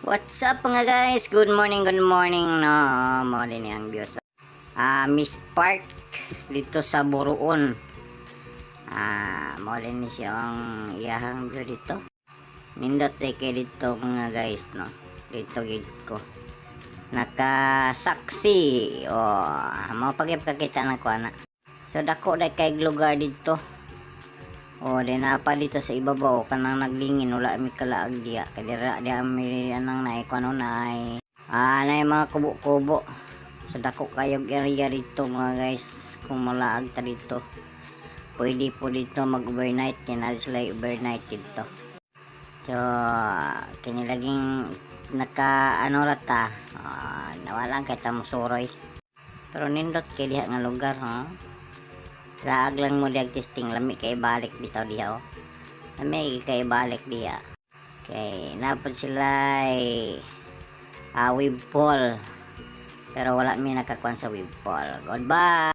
What's up mga guys? Good morning no. Mo din ang views. Miss Park dito sa Buruon. Mo din ni siyang iyahang view dito. Nindot kay dito mga guys no. Dito gid ko. Nakasaksi. Mo pagkita na ko ana. So dako dai kay lugar dito. Din apa dito sa ibabaw kanang naglingin wala mi kalaag diya kadira di ami anang naay kuno naay naay mga kubo-kubo so dako kayog area dito mga guys kung malaag ta dito pwede po dito mag overnight kina sila overnight dito so kini laging naka ano rata nawalan kay ta musuroy pero nindot kay diha nga lugar laag lang mo diag testing lami kay balik bitaw diha lami kay balik diha kay napod sila wave pool pero wala mi nakakuan sa wave pool. Goodbye.